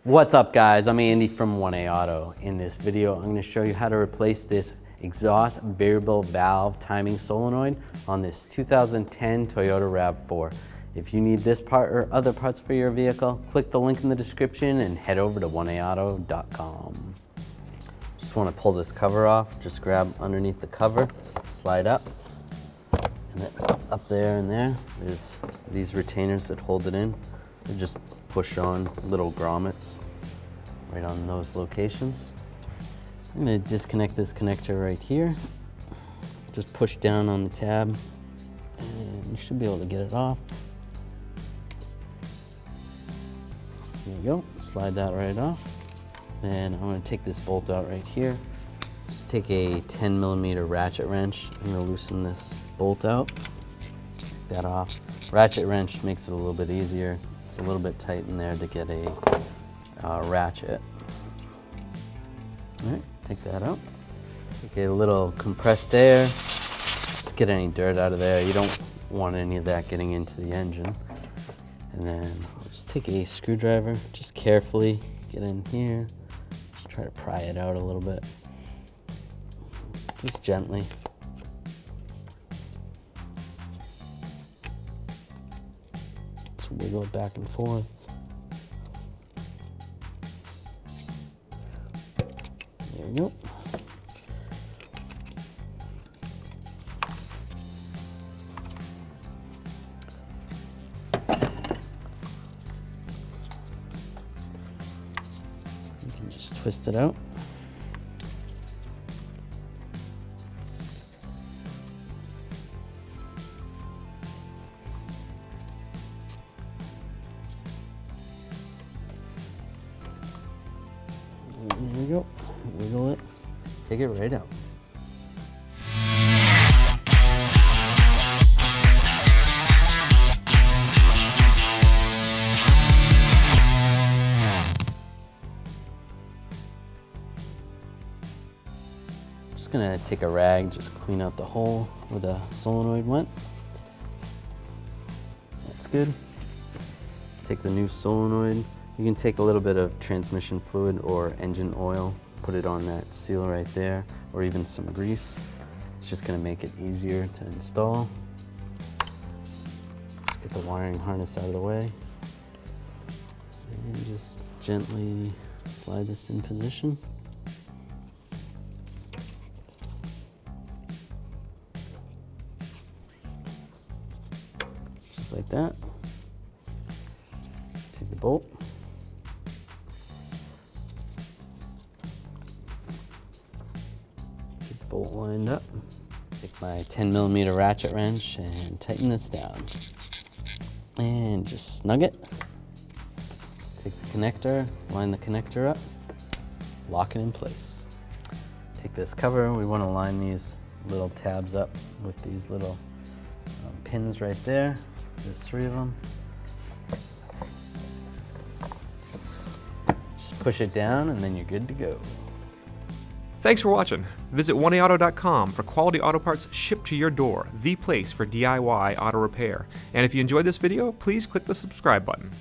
What's up guys, I'm Andy from 1A Auto. In this video, I'm going to show you how to replace this exhaust variable valve timing solenoid on this 2010 Toyota Rav4. If you need this part or other parts for your vehicle, click the link in the description and head over to 1aauto.com. Just want to pull this cover off, just grab underneath the cover, slide up, and then up there and there is these retainers that hold it in. They just push on little grommets right on those locations. I'm going to disconnect this connector right here. Just push down on the tab and you should be able to get it off. There you go, slide that right off. Then I'm going to take this bolt out right here. Just take a 10mm ratchet wrench. I'm going to loosen this bolt out. Take that off. Ratchet wrench makes it a little bit easier. It's a little bit tight in there to get a ratchet. All right, take that out. Take a little compressed air. Just get any dirt out of there. You don't want any of that getting into the engine. And then I'll just take a screwdriver, just carefully get in here. Just try to pry it out a little bit. Just gently. Just wiggle it back and forth. There we go. You can just twist it out. And there we go. Wiggle it. Take it right out. Just gonna take a rag, just clean out the hole where the solenoid went. That's good. Take the new solenoid. You can take a little bit of transmission fluid or engine oil, put it on that seal right there, or even some grease. It's just gonna make it easier to install. Get the wiring harness out of the way. And just gently slide this in position. Just like that. Take the bolt. Get the bolt lined up. Take my 10mm ratchet wrench and tighten this down. And just snug it. Take the connector, line the connector up, lock it in place. Take this cover, we want to line these little tabs up with these little pins right there. There's 3 of them. Just push it down and then you're good to go. Thanks for watching. Visit 1aauto.com for quality auto parts shipped to your door, the place for DIY auto repair. And if you enjoyed this video, please click the subscribe button.